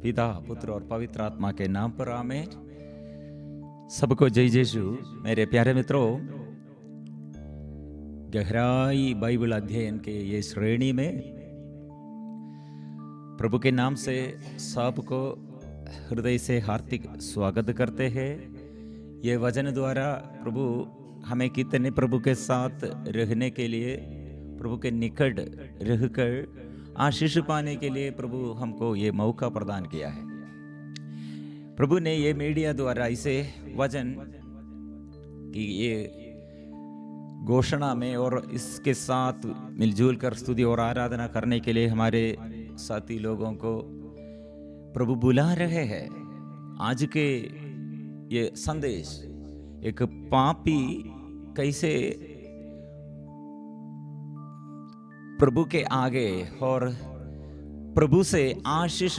पिता, पुत्र और पवित्र आत्मा के नाम पर आमीन। सबको जय यीशु। मेरे प्यारे मित्रों, गहराई बाइबल अध्ययन के ये श्रेणी में प्रभु के नाम से सबको हृदय से हार्दिक स्वागत करते हैं। ये वचन द्वारा प्रभु हमें कितने प्रभु के साथ रहने के लिए, प्रभु के निकट रहकर आशीष पाने के लिए प्रभु हमको ये मौका प्रदान किया है। प्रभु ने ये मीडिया द्वारा इसे वचन की ये घोषणा में और इसके साथ मिलजुल कर स्तुति और आराधना करने के लिए हमारे साथी लोगों को प्रभु बुला रहे हैं। आज के ये संदेश एक पापी कैसे प्रभु के आगे और प्रभु से आशीष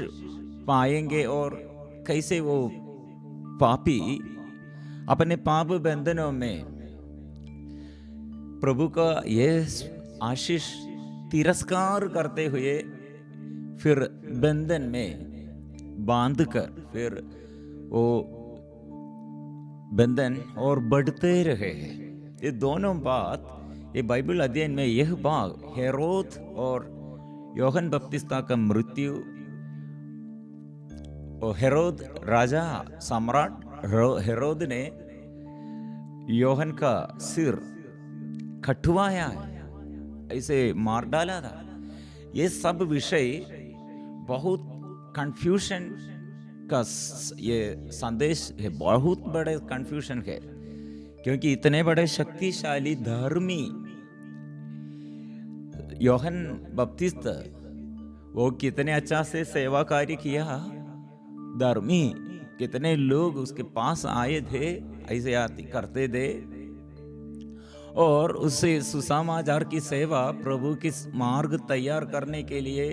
पाएंगे और कैसे वो पापी अपने पाप बंधनों में प्रभु का ये आशीष तिरस्कार करते हुए फिर बंधन में बांधकर फिर वो बंधन और बढ़ते रहे हैं। ये दोनों बात ये बाइबल अध्ययन में यह भाग हेरोद और योहन बपतिस्ता का मृत्यु और हेरोद राजा सम्राट हेरोद ने योहन का सिर कटवाया है, ऐसे मार डाला था। ये सब विषय बहुत कंफ्यूजन का ये संदेश है, बहुत बड़े कंफ्यूजन है, क्योंकि इतने बड़े शक्तिशाली धर्मी योहन बपतिस्ता वो कितने अच्छा से सेवा कार्य किया, धर्मी कितने लोग उसके पास आए थे, ऐसे आती करते थे और उससे सुसमाचार की सेवा प्रभु की मार्ग तैयार करने के लिए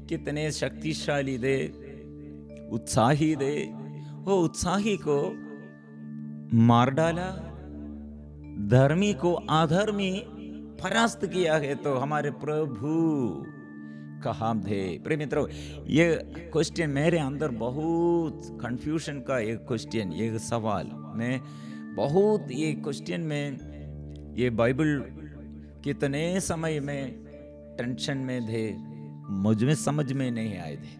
कितने शक्तिशाली थे, उत्साही थे। वो उत्साही को मार डाला, धर्मी को अधर्मी परास्त किया है। तो हमारे प्रभु कहाँ थे? प्रिय मित्रों, ये क्वेश्चन मेरे अंदर बहुत कंफ्यूजन का एक क्वेश्चन, एक सवाल में बहुत ये क्वेश्चन में ये बाइबल कितने समय में टेंशन में थे, मुझ में समझ में नहीं आए थे।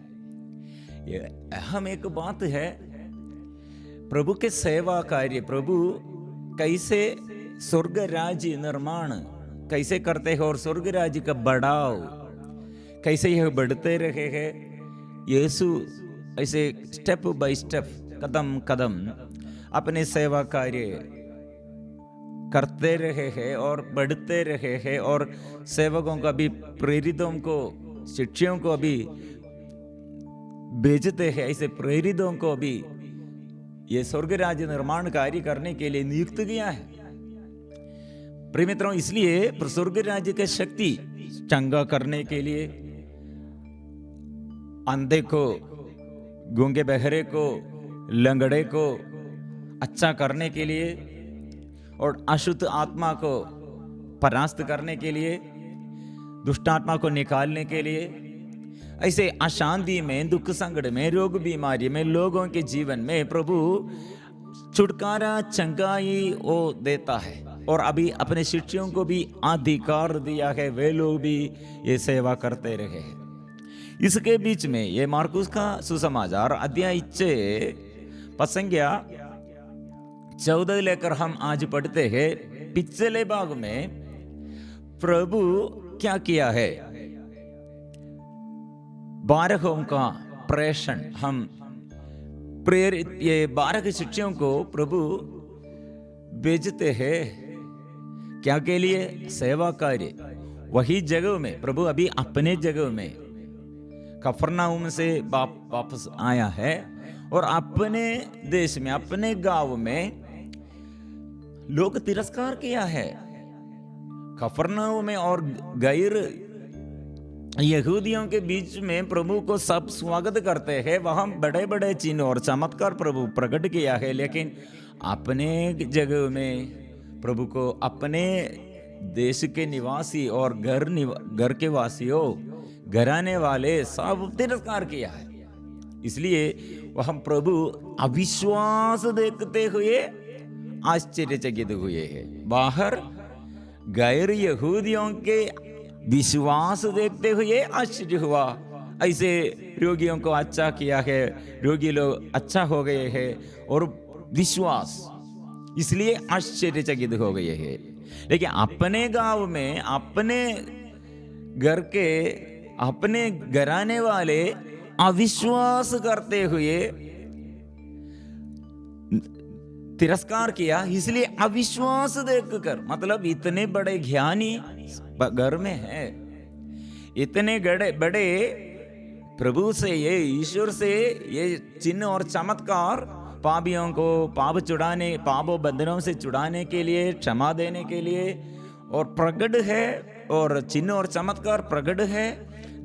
ये अहम एक बात है, प्रभु के सेवा कार्य, प्रभु कैसे स्वर्ग राज्य निर्माण कैसे करते हैं और स्वर्ग राज्य का बढ़ाव कैसे यह बढ़ते रहे हैं। यीशु ऐसे स्टेप बाय स्टेप, कदम कदम अपने सेवा कार्य करते रहे हैं और बढ़ते रहे हैं और सेवकों का भी, प्रेरितों को, शिष्यों को भी भेजते हैं। ऐसे प्रेरितों को भी ये स्वर्ग राज्य निर्माण कार्य करने के लिए नियुक्त किया है। प्रिय मित्रों, इसलिए स्वर्ग राज्य की शक्ति चंगा करने के लिए, अंधे को, गूंगे बहरे को, लंगड़े को अच्छा करने के लिए और अशुद्ध आत्मा को परास्त करने के लिए, दुष्ट आत्मा को निकालने के लिए, ऐसे अशांति में, दुख संकट में, रोग बीमारी में लोगों के जीवन में प्रभु छुटकारा चंगाई वो देता है। और अभी अपने शिष्यों को भी अधिकार दिया है, वे लोग भी ये सेवा करते रहे हैं। इसके बीच में ये मार्कुस का सुसमाचार अध्याय 6 संख्या 14 लेकर हम आज पढ़ते हैं। पिछले भाग में प्रभु क्या किया है, 12 का प्रेषण, हम प्रेरित ये 12 शिष्यों को प्रभु भेजते हैं। क्या के लिए? सेवा कार्य। वही जगह में प्रभु अभी अपने जगह में कफरनाउम से वापस आया है और अपने देश में, अपने गांव में लोग तिरस्कार किया है। कफरनाउम में और गैर यहूदियों के बीच में प्रभु को सब स्वागत करते हैं, वहां बड़े बड़े चिन्ह और चमत्कार प्रभु प्रकट किया है। लेकिन अपने जगह में प्रभु को अपने देश के निवासी और घर के वासियों, घराने वाले सब तिरस्कार किया है। इसलिए वह हम प्रभु अविश्वास देखते हुए आश्चर्यचकित हुए हैं। बाहर गैर यहूदियों के विश्वास देखते हुए आश्चर्य हुआ, ऐसे रोगियों को अच्छा किया है, रोगी लोग अच्छा हो गए हैं, और विश्वास इसलिए आश्चर्यचकित हो गए हैं। लेकिन अपने गांव में अपने घर के अपने घराने वाले अविश्वास करते हुए तिरस्कार किया, इसलिए अविश्वास देखकर, मतलब इतने बड़े ज्ञानी घर में है, इतने बड़े प्रभु से, ये ईश्वर से ये चिन्ह और चमत्कार पापियों को पाप बंधनों से छुड़ाने के लिए, क्षमा देने के लिए और प्रकट है, और चिन्ह और चमत्कार प्रकट है।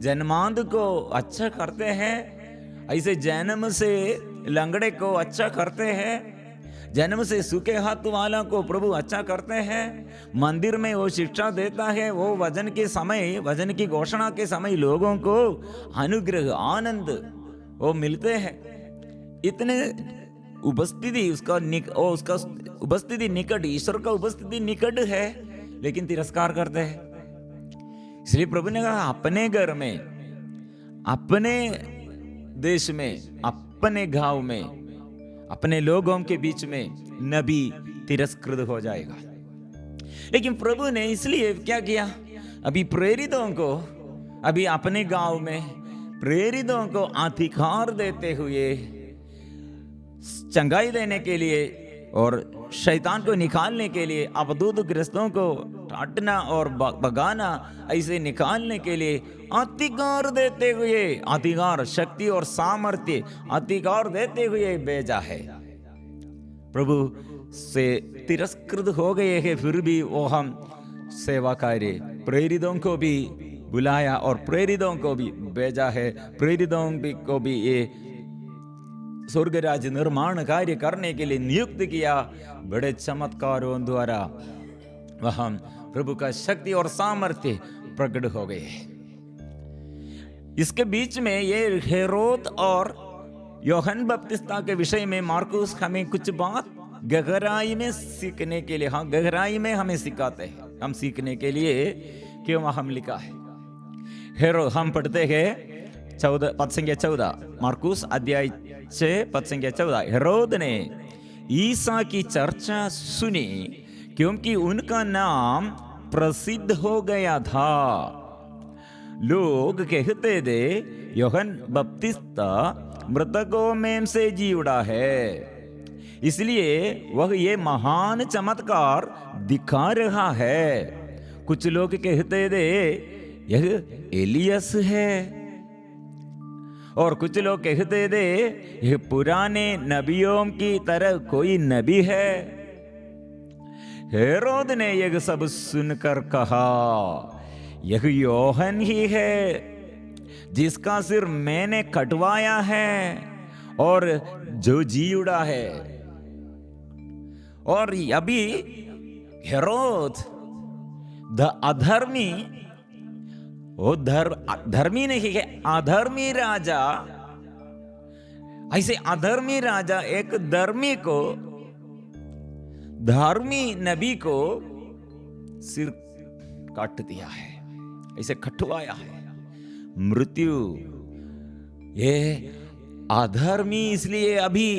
जन्मांध को अच्छा करते हैं, ऐसे जन्म से लंगड़े को अच्छा करते हैं, जन्म से सूखे हाथ वाला को प्रभु अच्छा करते हैं। मंदिर में वो शिक्षा देता है, वो वजन के समय, वजन की घोषणा के समय लोगों को अनुग्रह आनंद वो मिलते हैं। इतने उपस्थिति उसका उपस्थिति निकट, ईश्वर का उपस्थिति निकट है, लेकिन तिरस्कार करते हैं। इसलिए प्रभु ने कहा अपने घर में, अपने देश में, अपने गांव में, अपने लोगों के बीच में नबी तिरस्कृत हो जाएगा। लेकिन प्रभु ने इसलिए क्या किया, अभी प्रेरितों को, अभी अपने गांव में प्रेरितों को अधिकार देते हुए, चंगाई देने के लिए और शैतान को निकालने के लिए, अवधूत ग्रस्तों को डांटना और भगाना, ऐसे निकालने के लिए अधिकार देते हुए, अधिकार, शक्ति और सामर्थ्य, अधिकार देते हुए भेजा है। प्रभु से तिरस्कृत हो गए हैं, फिर भी वो हम सेवा कार्य, प्रेरितों को भी बुलाया और प्रेरितों को भी भेजा है, प्रेरितों को भी ये स्वर्ग राज्य निर्माण कार्य करने के लिए नियुक्त किया। बड़े चमत्कारों द्वारा वहां प्रभु का शक्ति और सामर्थ्य प्रकट हो गए। इसके बीच में ये हेरोद और यूहन्ना बपतिस्ता के विषय में मार्कुस हमें कुछ बात गहराई में सीखने के लिए, हाँ गहराई में हमें सिखाते हैं, हम सीखने के लिए क्यों वहां लिखा है। हेरोद हम पढ़ते हैं 14 मार्कुस अध्याय 6 14। हेरोद ने ईसा की चर्चा सुनी क्योंकि उनका नाम प्रसिद्ध हो गया था। लोग कहते थे यूहन्ना बपतिस्ता मृतकों में से जी उठा है, इसलिए वह ये महान चमत्कार दिखा रहा है। कुछ लोग कहते थे यह एलियस है, और कुछ लोग कहते थे यह पुराने नबियों की तरह कोई नबी है। हेरोद ने यह सब सुनकर कहा यह यूहन्ना ही है जिसका सिर मैंने कटवाया है और जो जी उड़ा है। और अभी हेरोद अधर्मी, वो धर्मी नहीं है, अधर्मी राजा, ऐसे अधर्मी राजा एक धर्मी को, धर्मी नबी को सिर काट दिया है, ऐसे कटवाया है, मृत्यु। ये अधर्मी इसलिए अभी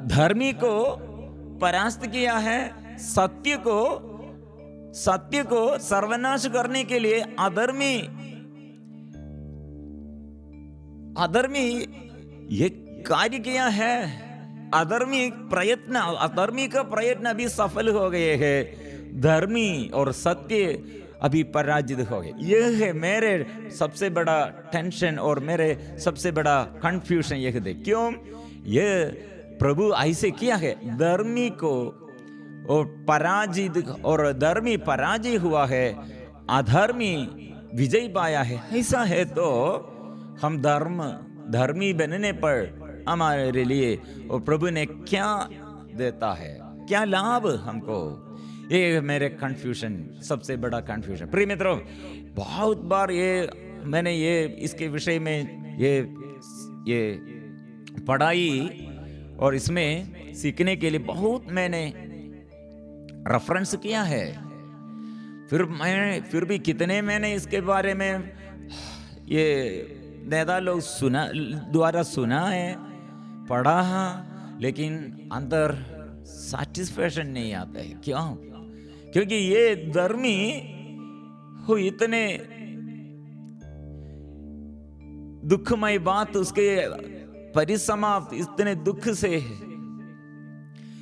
धर्मी को परास्त किया है, सत्य को सर्वनाश करने के लिए अधर्मी ये कार्य किया है। अधर्मी का प्रयत्न अभी सफल हो गए हैं, धर्मी और सत्य अभी पराजित हो गए। यह है मेरे सबसे बड़ा टेंशन और मेरे सबसे बड़ा कंफ्यूजन। यह दे क्यों यह प्रभु ऐसे किया है, धर्मी को और पराजित, और धर्मी पराजय हुआ है, अधर्मी विजय पाया है। ऐसा है तो हम धर्मी बनने पर हमारे लिए और प्रभु ने क्या देता है, क्या लाभ हमको, ये मेरे कंफ्यूजन, सबसे बड़ा कंफ्यूजन। प्रिय मित्रों, बहुत बार ये मैंने ये इसके विषय में ये पढ़ाई और इसमें सीखने के लिए बहुत मैंने रेफरेंस किया है। फिर भी कितने मैंने इसके बारे में ये नेता लोग द्वारा सुना है, पढ़ा है, लेकिन अंदर सैटिस्फैक्शन नहीं आता है। क्यों? क्योंकि ये धर्मी हो इतने दुखमय बात, उसके परिसमाप्त इतने दुख से है,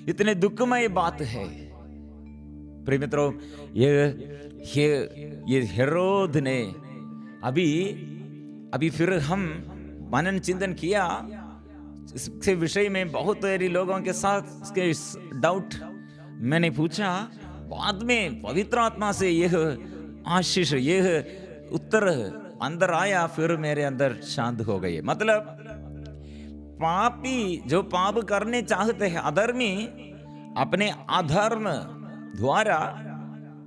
इतने दुखमय बात है। प्रिय मित्रों, ये हेरोद ने अभी फिर हम मनन चिंतन किया इसके विषय में, बहुत सारे लोगों के साथ इसके डाउट मैंने पूछा। बाद में पवित्र आत्मा से यह आशीष, यह उत्तर अंदर आया, फिर मेरे अंदर शांत हो गई। मतलब पापी जो पाप करने चाहते हैं, अधर्मी अपने अधर्म द्वारा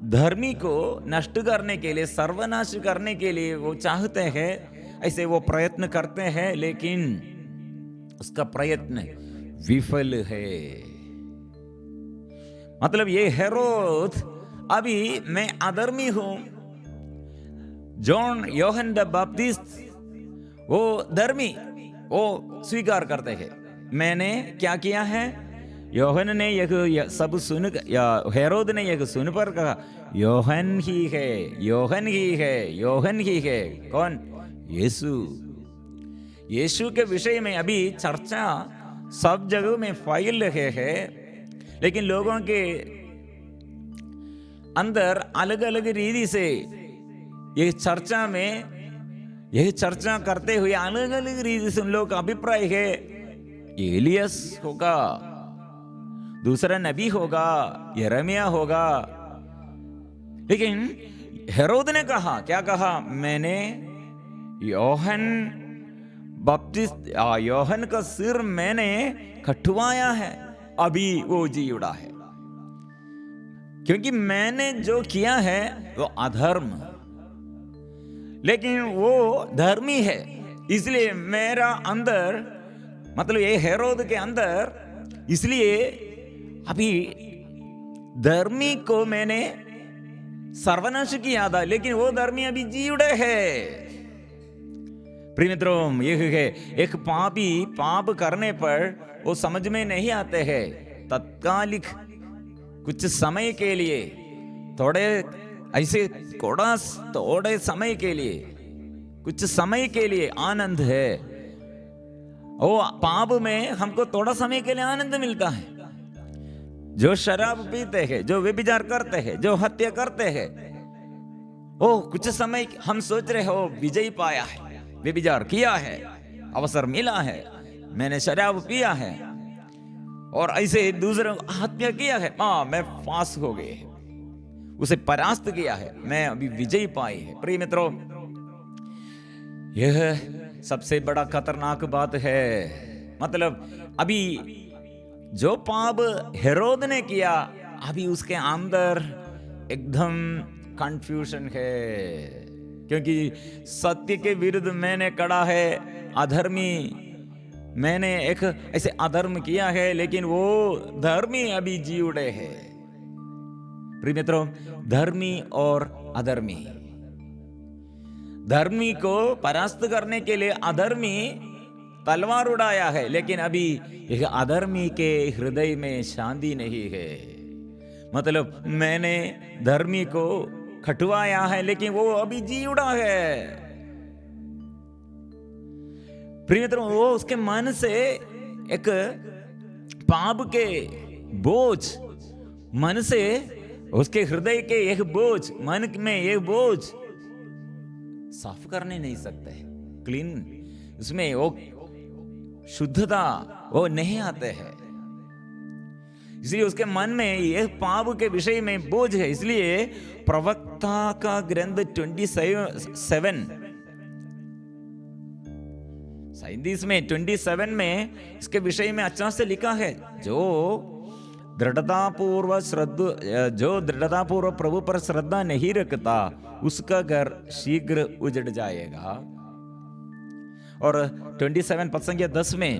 धर्मी को नष्ट करने के लिए, सर्वनाश करने के लिए वो चाहते हैं, ऐसे वो प्रयत्न करते हैं, लेकिन उसका प्रयत्न विफल है। मतलब ये हेरोद, अभी मैं अधर्मी हूं, जॉन योहन द बैप्टिस्ट वो धर्मी, वो स्वीकार करते हैं। मैंने क्या किया है? योहन ने यह सब सुन, या हेरोद ने यह सुन पर कहा, योहन ही है, योहन ही है, योहन ही है। कौन? यीशु के विषय में अभी चर्चा सब जगह में फैल रहे है, लेकिन लोगों के अंदर अलग अलग रीति से यह चर्चा करते हुए अलग अलग रीति से उन लोगों का अभिप्राय है, एलियस होगा, दूसरा नबी होगा, यिर्मयाह होगा। लेकिन हेरोद ने कहा, क्या कहा? मैंने योहन बपतिस्ट, योहन का सिर मैंने कटवाया है, अभी वो जी उड़ा है। क्योंकि मैंने जो किया है वो अधर्म, लेकिन वो धर्मी है, इसलिए मेरा अंदर, मतलब ये हेरोद के अंदर, इसलिए अभी धर्मी को मैंने सर्वनाश किया था, लेकिन वो धर्मी अभी जी उड़े है। प्रिय मित्रों, यह है एक पापी पाप करने पर वो समझ में नहीं आते हैं, तत्कालिक कुछ समय के लिए, थोड़े समय के लिए, कुछ समय के लिए आनंद है। वो पाप में हमको थोड़ा समय के लिए आनंद मिलता है। जो शराब पीते हैं, जो व्यभिचार करते हैं, जो हत्या करते हैं, वो कुछ समय हम सोच रहे हो विजय पाया है, व्यभिचार किया है, अवसर मिला है, मैंने शराब पिया है, और ऐसे दूसरों हत्या किया है, मैं पास हो गए, उसे परास्त किया है, मैं अभी विजय पाई है। प्रिय मित्रों, यह सबसे बड़ा खतरनाक बात है। मतलब अभी जो पाप हेरोद ने किया, अभी उसके अंदर एकदम कंफ्यूजन है, क्योंकि सत्य के विरुद्ध मैंने कड़ा है, अधर्मी, मैंने एक ऐसे अधर्म किया है, लेकिन वो धर्मी अभी जी उड़े हैं। प्रिय मित्रों, धर्मी और अधर्मी, धर्मी को परास्त करने के लिए अधर्मी तलवार उड़ाया है, लेकिन अभी एक अधर्मी के हृदय में शांति नहीं है। मतलब मैंने धर्मी को खटवाया है, लेकिन वो अभी जी उड़ा है। प्रिय मित्रों, वो उसके मन से एक पाप के बोझ, मन से उसके हृदय के एक बोझ, मन में एक बोझ साफ करने नहीं सकते, क्लीन, उसमें वो शुद्धता वो नहीं आते हैं, इसलिए उसके मन में यह पाप के विषय में बोझ है। इसलिए प्रवक्ता का ग्रंथ 27 में इसके विषय में अच्छा से लिखा है, जो दृढ़तापूर्व प्रभु पर श्रद्धा नहीं रखता, उसका घर शीघ्र उजड़ जाएगा। और 27 पद संख्या 10 में,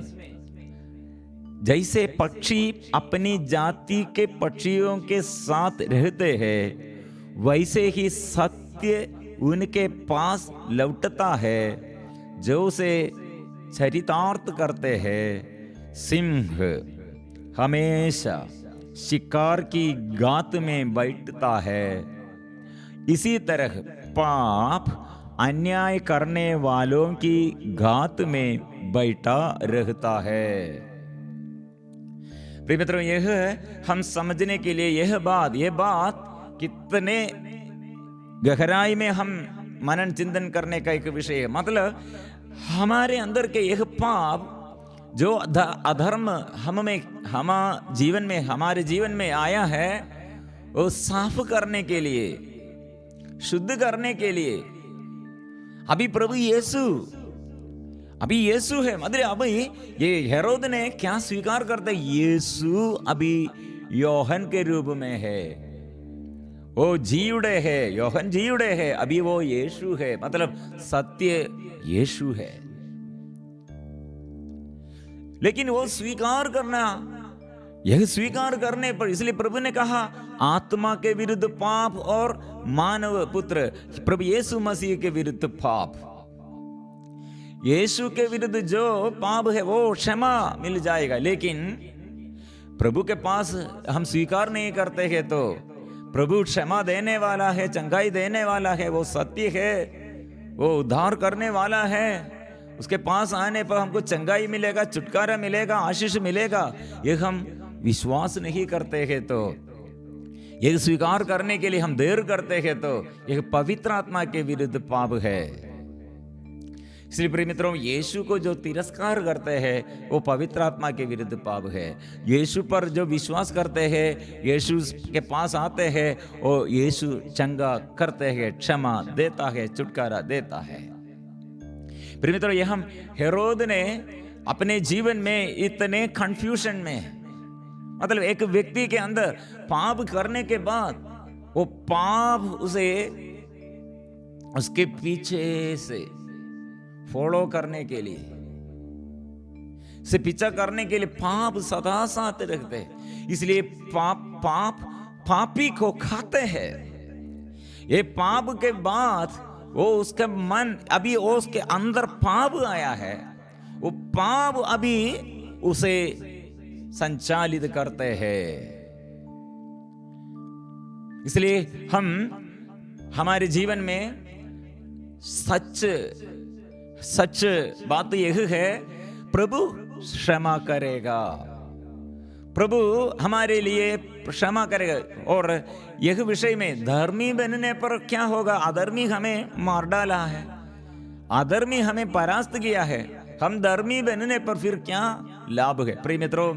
जैसे पक्षी अपनी जाति के पक्षियों के साथ रहते हैं, वैसे ही सत्य उनके पास लौटता है जो उसे चरितार्थ करते हैं। सिंह हमेशा शिकार की गात में बैठता है, इसी तरह पाप अन्याय करने वालों की गात में बैठा रहता है। प्रिय मित्रों, यह हम समझने के लिए यह बात कितने गहराई में हम मनन चिंतन करने का एक विषय है। मतलब हमारे अंदर के यह पाप जो अधर्म हमारे जीवन में आया है, वो साफ करने के लिए, शुद्ध करने के लिए अभी प्रभु यीशु है। मतलब अभी ये हेरोद ने क्या स्वीकार करते, यीशु अभी योहन के रूप में है, वो जीवड़े है, योहन जीवड़े है, अभी वो यीशु है, मतलब सत्य यीशु है। लेकिन वो स्वीकार करने पर, इसलिए प्रभु ने कहा आत्मा के विरुद्ध पाप और मानव पुत्र प्रभु यीशु मसीह के विरुद्ध पाप, यीशु के विरुद्ध जो पाप है वो क्षमा मिल जाएगा। लेकिन प्रभु के पास हम स्वीकार नहीं करते हैं तो प्रभु क्षमा देने वाला है, चंगाई देने वाला है, वो सत्य है, वो उद्धार करने वाला है। उसके पास आने पर हमको चंगाई मिलेगा, छुटकारा मिलेगा, आशीष मिलेगा। यह हम विश्वास नहीं करते हैं तो, यह स्वीकार करने के लिए हम देर करते हैं तो यह पवित्र आत्मा के विरुद्ध पाप है। इसलिए प्रिय मित्रों, यीशु को जो तिरस्कार करते हैं वो पवित्र आत्मा के विरुद्ध पाप है। यीशु पर जो विश्वास करते हैं, यीशु के पास आते हैं, वो यीशु चंगा करते हैं, क्षमा देता है, छुटकारा देता है। प्रिय मित्रों, ये हम हेरोद ने अपने जीवन में इतने कंफ्यूजन में, मतलब एक व्यक्ति के अंदर पाप करने के बाद वो पाप उसे उसके पीछे से फॉलो करने के लिए, से पीछा करने के लिए पाप सदा साथ रखते हैं। इसलिए पापी को खाते हैं। ये पाप के बाद वो उसका मन, अभी वो उसके अंदर पाप आया है, वो पाप अभी उसे संचालित करते हैं। इसलिए हम हमारे जीवन में सच बात यह है, प्रभु क्षमा करेगा, प्रभु हमारे लिए क्षमा करेगा। और यह विषय में धर्मी बनने पर क्या होगा, अधर्मी हमें मार डाला है, अधर्मी हमें परास्त किया है, हम धर्मी बनने पर फिर क्या लाभ है। प्रिय मित्रों,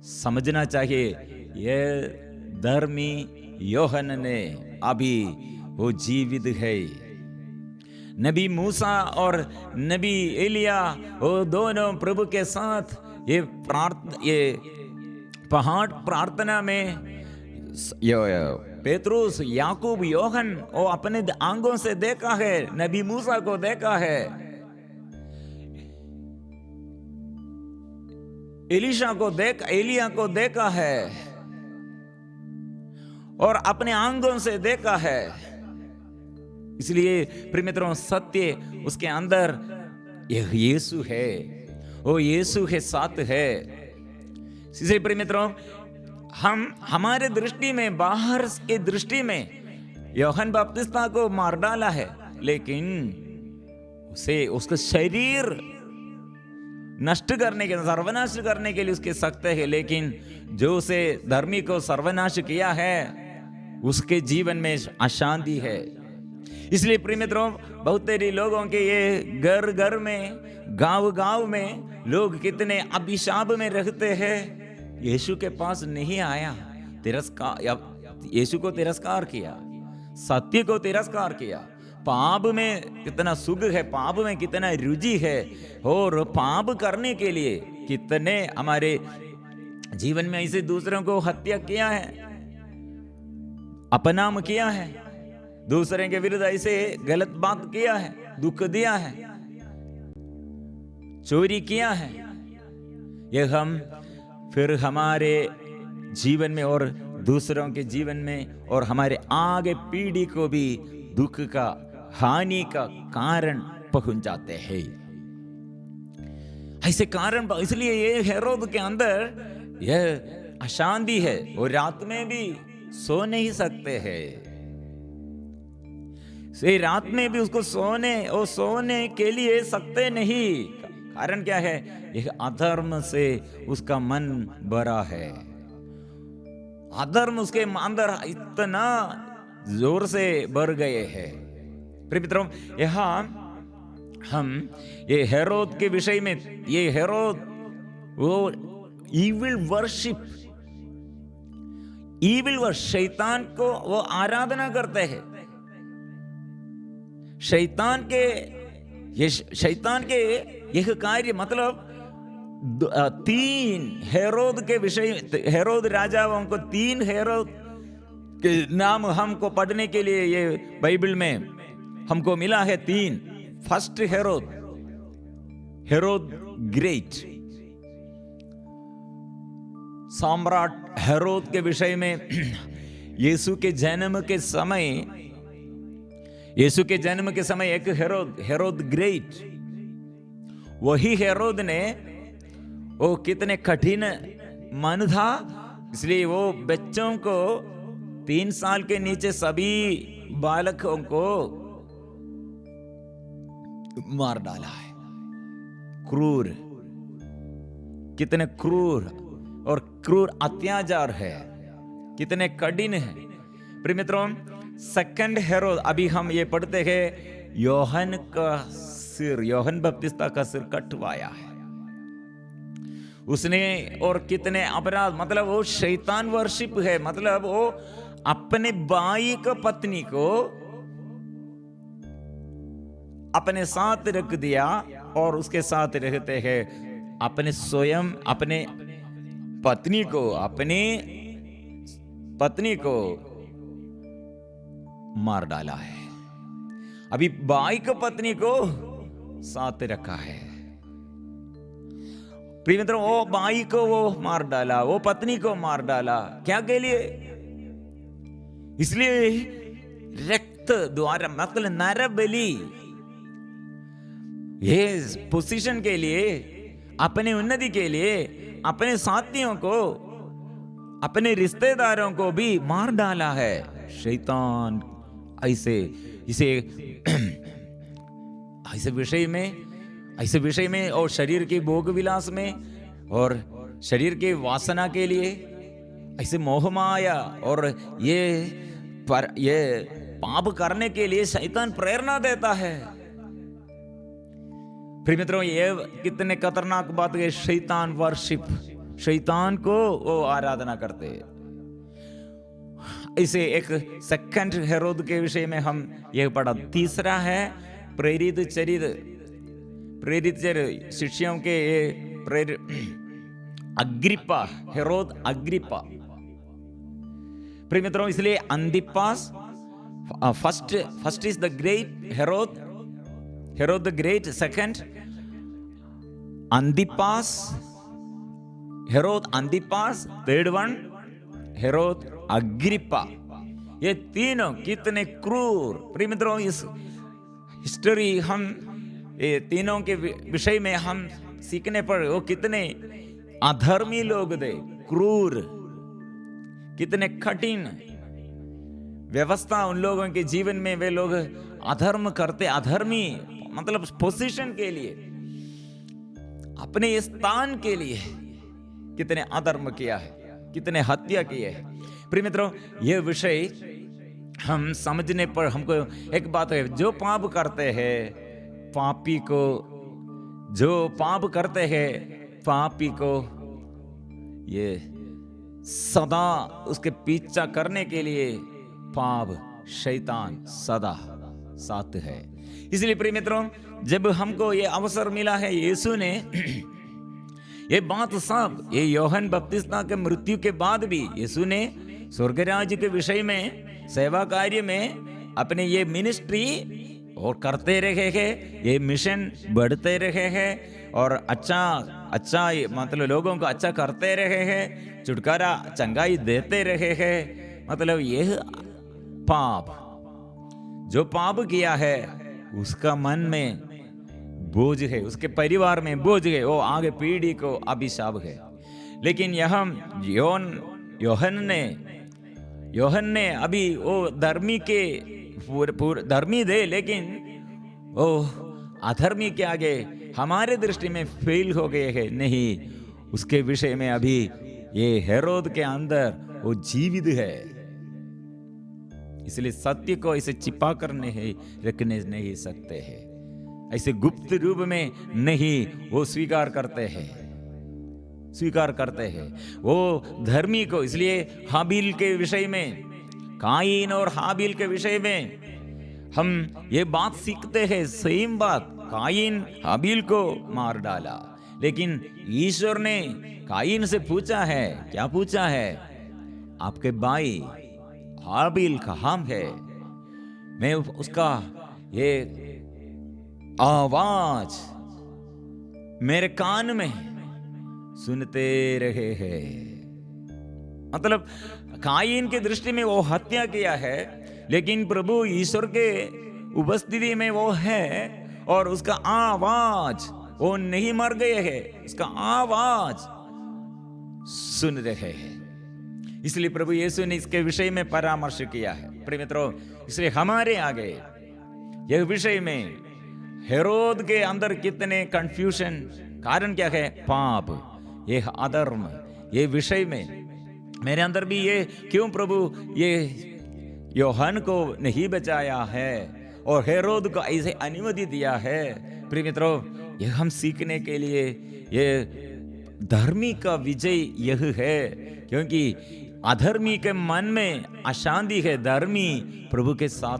समझना चाहिए, यह धर्मी योहन ने अभी वो जीवित है। नबी मूसा और नबी एलिया, वो दोनों प्रभु के साथ ये पहाड़ प्रार्थना में, पेतरुस, याकूब, योहन वो अपने आंखों से देखा है, नबी मूसा को देखा है, एलिया को देखा है और अपने आंखों से देखा है। इसलिए प्रिय मित्रों, सत्य उसके अंदर यह यीशु है, वो यीशु के साथ है। इसलिए प्रिय मित्रों, हमारे दृष्टि में, बाहर के दृष्टि में यूहन्ना बपतिस्मा को मार डाला है, लेकिन उसका शरीर नष्ट करने के, सर्वनाश करने के लिए उसके सकते हैं। लेकिन जो उसे धर्मी को सर्वनाश किया है, उसके जीवन में अशांति है। इसलिए प्रिय मित्रों, बहुत तेरी लोगों के ये घर घर में, गांव गांव में लोग कितने अभिशाप में रहते हैं। यीशु के पास नहीं आया, यीशु को तिरस्कार किया, सत्य को तिरस्कार किया। पाप में कितना सुख है, पाप में कितना रुचि है, और पाप करने के लिए कितने हमारे जीवन में ऐसे दूसरों को हत्या किया है, अपनाम किया है, दूसरे के विरुद्ध ऐसे गलत बात किया है, दुख दिया है, चोरी किया है, यह हम फिर हमारे जीवन में और दूसरों के जीवन में और हमारे आगे पीढ़ी को भी दुख का, हानि का कारण पहुंच जाते हैं। ऐसे कारण, इसलिए ये हेरोद के अंदर यह अशांति है, और रात में भी सो नहीं सकते हैं। रात में भी उसको सोने के लिए सकते नहीं। कारण क्या है? यह अधर्म से उसका मन भरा है। अधर्म उसके अंदर इतना जोर से भर गए हैं। प्रिय मित्रों, यहाँ हम ये हेरोद के विषय में, ये हेरोद वो ईविल वर्शिप, शैतान को वो आराधना करते हैं। शैतान के यह कार्य, मतलब 3 हेरोद के विषय, हेरोद राजाओं को 3 हेरोद के नाम हमको पढ़ने के लिए ये बाइबल में हमको मिला है। 3। फर्स्ट हेरोद ग्रेट, सम्राट हेरोद के विषय में यीशु के जन्म के समय एक हेरोद ग्रेट, वही हेरोद ने, वो कितने कठिन मन था, इसलिए वो बच्चों को 3 साल के नीचे सभी बालकों को मार डाला है। क्रूर, कितने क्रूर अत्याचार है, कितने कठिन है। प्रिय मित्रों, सेकंड हेरोद, अभी हम ये पढ़ते हैं, योहन बपतिस्ता का सिर कटवाया है उसने। और कितने अपराध, मतलब वो शैतान वर्शिप है, मतलब वो अपने भाई को, पत्नी को अपने साथ रख दिया, और उसके साथ रहते हैं अपने स्वयं, अपने पत्नी को मार डाला है। अभी भाई को, पत्नी को साथ रखा है। प्रिय मित्रों, वो भाई को वो मार डाला, वो पत्नी को मार डाला, क्या के लिए? इसलिए रक्त द्वारा, मतलब नरबलि, ये पोजीशन के लिए, अपने उन्नति के लिए, अपने साथियों को, अपने रिश्तेदारों को भी मार डाला है शैतान। ऐसे विषय में और शरीर के भोग विलास में और शरीर के वासना के लिए, ऐसे मोह माया और ये पाप करने के लिए शैतान प्रेरणा देता है। प्रिय मित्रों, ये कितने खतरनाक बात है। शैतान वर्शिप, शैतान को वो आराधना करते हैं। इसे एक सेकंड हेरोद के विषय में हम यह पढ़ा। तीसरा है प्रेरित चरित्र, शिष्यों के अग्रिप्पा, हेरोद अग्रिप्पा। प्रिय मित्रों, इसलिए Antipas first is the great Herod the great, second Herod Antipas, third one Herod Agrippa. ये तीनों कितने क्रूर। प्रिय मित्रों, इस हिस्ट्री, हम ये तीनों के विषय में हम सीखने पर, वो कितने अधर्मी लोग थे, क्रूर, कितने कठिन व्यवस्था उन लोगों के जीवन में। वे लोग अधर्म करते, अधर्मी मतलब पोजीशन के लिए, अपने स्थान के लिए कितने अधर्म किया है, कितने हत्या किए है। प्रिय मित्रों, ये विषय हम समझने पर हमको एक बात है, जो पाप करते हैं पापी को, जो पाप करते हैं पापी को, ये सदा उसके पीछा करने के लिए पाप, शैतान सदा साथ है। इसलिए प्रिय मित्रों, जब हमको ये अवसर मिला है, यीशु ने ये बात सब, ये यूहन्ना बपतिस्मा के मृत्यु के बाद भी यीशु ने स्वर्ग राज्य के विषय में, सेवा कार्य में अपने ये मिनिस्ट्री और करते रहे हैं, ये मिशन बढ़ते रहे हैं और अच्छा मतलब लोगों को अच्छा करते रहे हैं, छुटकारा चंगाई देते रहे हैं। मतलब यह पाप, जो पाप किया है उसका मन में बोझ है, उसके परिवार में बोझ है, वो आगे पीढ़ी को अभिशाप है। लेकिन यहाँ योहन ने अभी वो धर्मी के धर्मी थे, लेकिन वो अधर्मी के आगे हमारे दृष्टि में फेल हो गए हैं। नहीं, उसके विषय में अभी ये हेरोद के अंदर वो जीवित है, इसलिए सत्य को ऐसे छिपा कर नहीं रखने नहीं सकते हैं, ऐसे गुप्त रूप में नहीं, वो स्वीकार करते हैं वो धर्मी को। इसलिए हाबिल के विषय में, कायीन और हाबिल के विषय में हम ये बात सीखते हैं, सेम बात। कायीन हाबिल को मार डाला, लेकिन ईश्वर ने कायीन से पूछा है, क्या पूछा है? आपके भाई हाबिल कहाँ है? मैं उसका ये आवाज मेरे कान में सुनते रहे हैं। मतलब कायीन की दृष्टि में वो हत्या किया है, लेकिन प्रभु ईश्वर के उपस्थिति में वो है और उसका आवाज, वो नहीं मर गए हैं, उसका आवाज सुन रहे हैं। इसलिए प्रभु यीशु ने इसके विषय में परामर्श किया है। प्रिय मित्रों, इसलिए हमारे आगे यह विषय में हेरोद के अंदर कितने कंफ्यूजन, कारण क्या है? पाप, ये अधर्म, ये विषय में मेरे अंदर भी ये क्यों प्रभु ये योहन को नहीं बचाया है और हेरोद को ऐसे अनुमति दिया है? प्रिय मित्रों, यह हम सीखने के लिए, ये धर्मी का विजय यह है, क्योंकि अधर्मी के मन में अशांति है, धर्मी प्रभु के साथ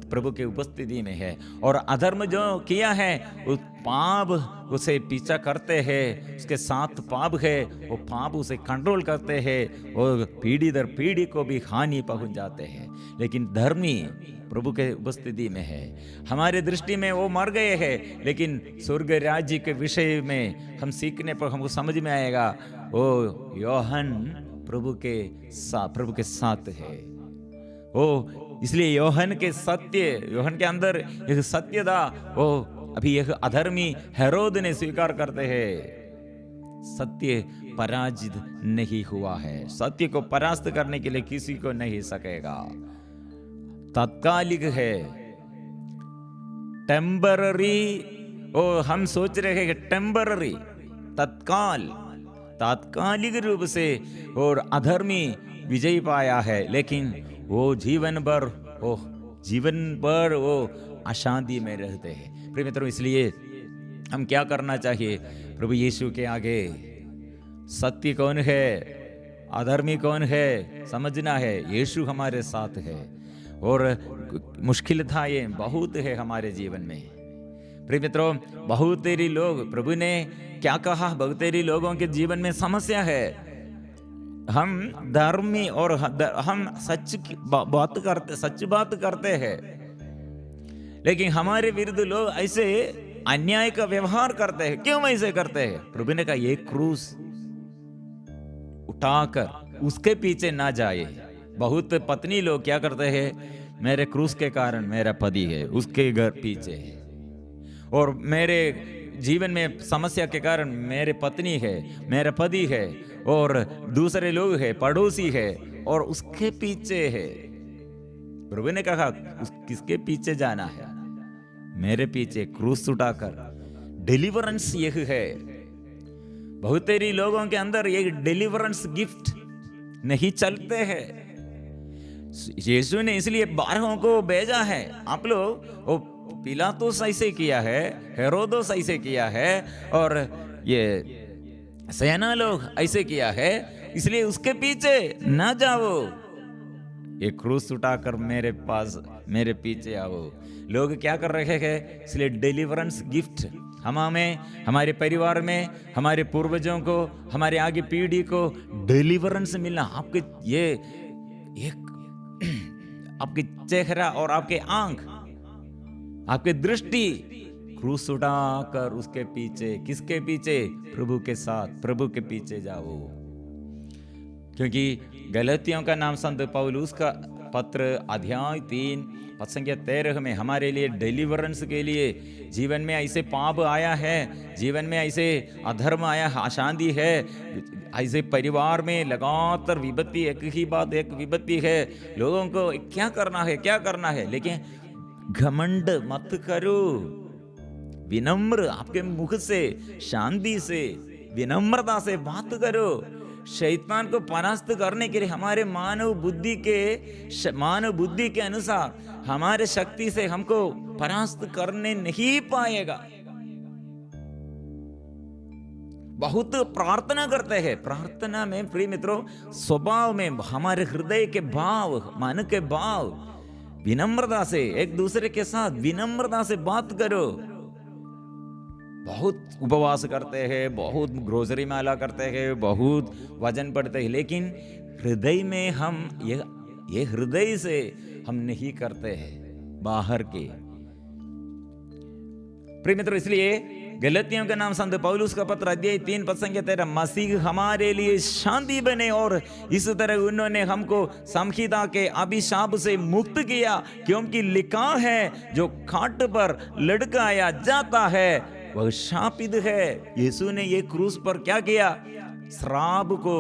प्रभु के उपस्थिति में है। और अधर्म जो किया है उस पाप उसे पीछा करते हैं, उसके साथ पाप है, वो पाप उसे कंट्रोल करते हैं और पीढ़ी दर पीढ़ी को भी हानि पहुंच जाते हैं। लेकिन धर्मी प्रभु के उपस्थिति में है। हमारे दृष्टि में वो मर गए हैं, लेकिन स्वर्ग राज्य के विषय में हम सीखने पर हमको समझ में आएगा, वो योहन प्रभु के साथ है। वो इसलिए योहन के अंदर एक सत्य था, वो अभी एक अधर्मी हेरोद ने स्वीकार करते हैं। सत्य पराजित नहीं हुआ है, सत्य को परास्त करने के लिए किसी को नहीं सकेगा। तात्कालिक है, टेम्पररी। वो हम सोच रहे हैं टेम्पररी, तात्कालिक रूप से और अधर्मी विजय पाया है, लेकिन वो जीवन भर वो अशांति में रहते हैं। प्रिय मित्रों, इसलिए हम क्या करना चाहिए? प्रभु यीशु के आगे सत्य कौन है, अधर्मी कौन है, समझना है। यीशु हमारे साथ है और मुश्किल था ये बहुत है हमारे जीवन में। प्रिय मित्रों, बहुतेरी लोग, प्रभु ने क्या कहा? बहुतेरी लोगों के जीवन में समस्या है। हम धर्मी और हम सच बात करते हैं, लेकिन हमारे विरुद्ध लोग ऐसे अन्याय का व्यवहार करते हैं। क्यों ऐसे करते हैं? प्रभु ने कहा ये क्रूस उठाकर उसके पीछे ना जाए। बहुत पत्नी लोग क्या करते हैं? मेरे क्रूस के कारण मेरा पति है, उसके घर पीछे है, और मेरे जीवन में समस्या के कारण मेरे पत्नी है, मेरा पति है, और दूसरे लोग है, पड़ोसी है, और उसके पीछे है। प्रभु ने कहा किसके पीछे जाना है? मेरे पीछे क्रूस उठाकर। डिलीवरेंस यह है। बहुतेरी लोगों के अंदर ये डिलीवरेंस गिफ्ट नहीं चलते हैं। यीशु ने इसलिए 12 को भेजा है। आप लोग, वो पिलातुस ऐसे किया है, हेरोदस ऐसे किया है, और ये सेना लोग ऐसे किया है, इसलिए उसके पीछे ना जाओ। एक क्रूस उठाकर मेरे पीछे आओ। लोग क्या कर रहे हैं? इसलिए डिलीवरेंस गिफ्ट हमें, हमारे परिवार में, हमारे पूर्वजों को, हमारे आगे पीढ़ी को डिलीवरेंस मिलना। आपके चेहरा और आपके आंख, आपकी दृष्टि क्रूस उठाकर उसके पीछे, किसके पीछे? प्रभु के साथ, प्रभु के पीछे जाओ। क्योंकि गलतियों का नाम संत पौलुस का पत्र अध्याय 3 पद संख्या 13 में हमारे लिए डिलीवरेंस के लिए, जीवन में ऐसे पाप आया है, जीवन में ऐसे अधर्म आया, अशांति है, ऐसे परिवार में लगातार विपत्ति, एक ही बात एक विपत्ति है, लोगों को क्या करना है, क्या करना है, लेकिन घमंड मत करो। विनम्र, आपके मुख से शांति से विनम्रता से बात करो। शैतान को परास्त करने के लिए हमारे मानव बुद्धि के अनुसार, हमारे शक्ति से हमको परास्त करने नहीं पाएगा। बहुत प्रार्थना करते हैं, प्रार्थना में प्रिय मित्रों, स्वभाव में हमारे हृदय के भाव, मन के भाव, विनम्रता से एक दूसरे के साथ विनम्रता से बात करो। बहुत उपवास करते हैं, बहुत ग्रोसरी माला करते हैं, बहुत वजन पढ़ते हैं, लेकिन हृदय में हम ये हृदय से हम नहीं करते हैं, बाहर के। प्रिय मित्रों, इसलिए गलतियों के नाम संत पौलुस का पत्र अध्याय 3 पद संख्या 13, मसीह हमारे लिए शांति बने और इस तरह उन्होंने हमको संहिता के अभिशाप से मुक्त किया, क्योंकि लिखा है जो खाट पर लटकाया जाता है वह शापित है। यीशु ने ये क्रूस पर क्या किया? श्राप को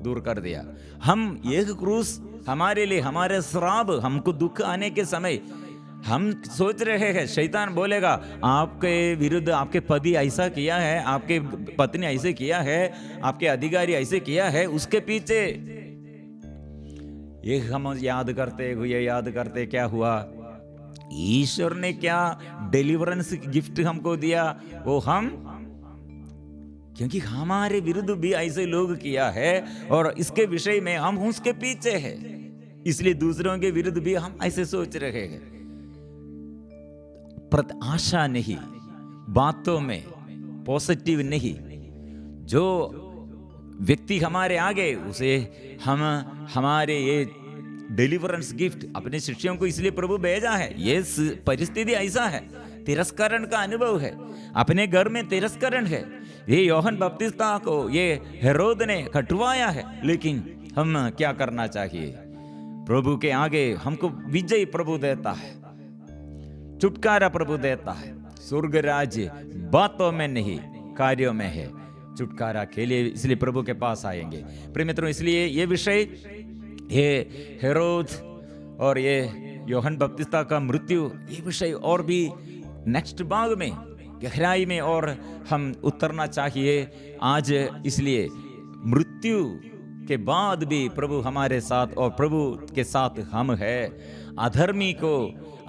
दूर कर दिया। हम एक क्रूस हमारे लिए, हमारे श्राप, हमको दुख आने के समय हम सोच रहे हैं, शैतान बोलेगा आपके विरुद्ध आपके पति ऐसा किया है, आपके पत्नी ऐसे किया है, आपके अधिकारी ऐसे किया है, उसके पीछे ये हम याद करते क्या हुआ, ईश्वर ने क्या डिलीवरेंस गिफ्ट हमको दिया, वो हम, क्योंकि हमारे विरुद्ध भी ऐसे लोग किया है और इसके विषय में हम उसके पीछे हैं, इसलिए दूसरों के विरुद्ध भी हम ऐसे सोच रहे हैं। प्रत्याशा नहीं, बातों में पॉजिटिव नहीं, जो व्यक्ति हमारे आगे उसे हम हमारे ये डिलीवरेंस गिफ्ट अपने शिष्यों को इसलिए प्रभु भेजा है। ये परिस्थिति ऐसा है, तिरस्करण का अनुभव है, अपने घर में तिरस्करण है। ये यूहन्ना बपतिस्ता को ये हेरोद ने कटवाया है, लेकिन हम क्या करना चाहिए? प्रभु के आगे हमको विजय प्रभु देता है, छुटकारा प्रभु देता है। स्वर्ग राज्य बातों में नहीं कार्यों में है, छुटकारा के लिए इसलिए प्रभु के पास आएंगे। प्रिय मित्रों, इसलिए ये विषय, ये हेरोद और ये यूहन्ना बपतिस्ता का मृत्यु, ये विषय और भी नेक्स्ट भाग में गहराई में और हम उतरना चाहिए आज। इसलिए मृत्यु के बाद भी प्रभु हमारे साथ और प्रभु के साथ हम है। अधर्मी को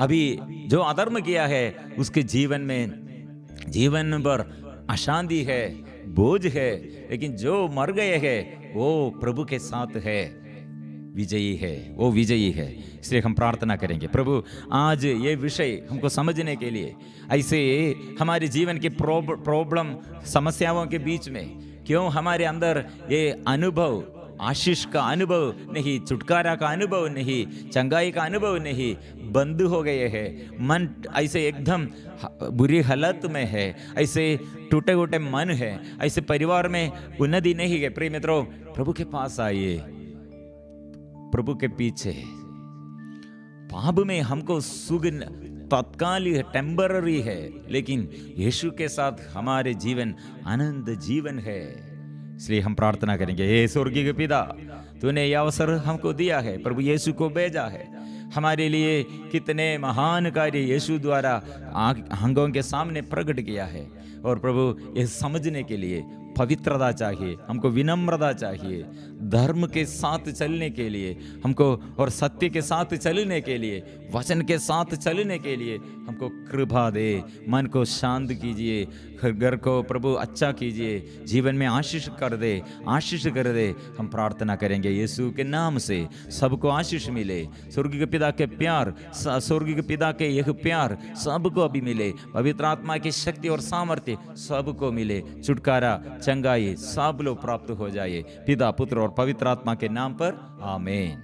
अभी जो अधर्म किया है उसके जीवन भर अशांति है, बोझ है, लेकिन जो मर गए हैं वो प्रभु के साथ है, विजयी है, वो विजयी है। इसलिए हम प्रार्थना करेंगे, प्रभु आज ये विषय हमको समझने के लिए, ऐसे हमारे जीवन के प्रॉब्लम समस्याओं के बीच में क्यों हमारे अंदर ये अनुभव, आशीष का अनुभव नहीं, छुटकारा का अनुभव नहीं, चंगाई का अनुभव नहीं, बंद हो गए हैं। मन ऐसे एकदम बुरी हालत में है, ऐसे टूटे फूटे मन है, ऐसे परिवार में उन्नति नहीं है। प्रिय मित्रों, प्रभु के पास आइए, प्रभु के पीछे। पाप में हमको सुख तत्कालिक है, टेम्पररी है, लेकिन यीशु के साथ हमारे जीवन आनंद जीवन है। इसलिए हम प्रार्थना करेंगे, हे स्वर्गीय के पिता, तूने यह अवसर हमको दिया है, प्रभु यीशु को भेजा है हमारे लिए, कितने महान कार्य यीशु द्वारा आंखों के सामने प्रकट किया है। और प्रभु ये समझने के लिए पवित्रता चाहिए, हमको विनम्रता चाहिए, धर्म के साथ चलने के लिए हमको, और सत्य के साथ चलने के लिए, वचन के साथ चलने के लिए हमको कृपा दे। मन को शांत कीजिए, घर को प्रभु अच्छा कीजिए, जीवन में आशीष कर दे। हम प्रार्थना करेंगे यीशु के नाम से, सबको आशीष मिले। स्वर्गीय पिता के प्यार, स्वर्गीय पिता के यह प्यार सबको अभी मिले, पवित्र आत्मा की शक्ति और सामर्थ्य सबको मिले, छुटकारा चंगाई सब लोग प्राप्त हो जाए, पिता पुत्र और पवित्र आत्मा के नाम पर, आमीन।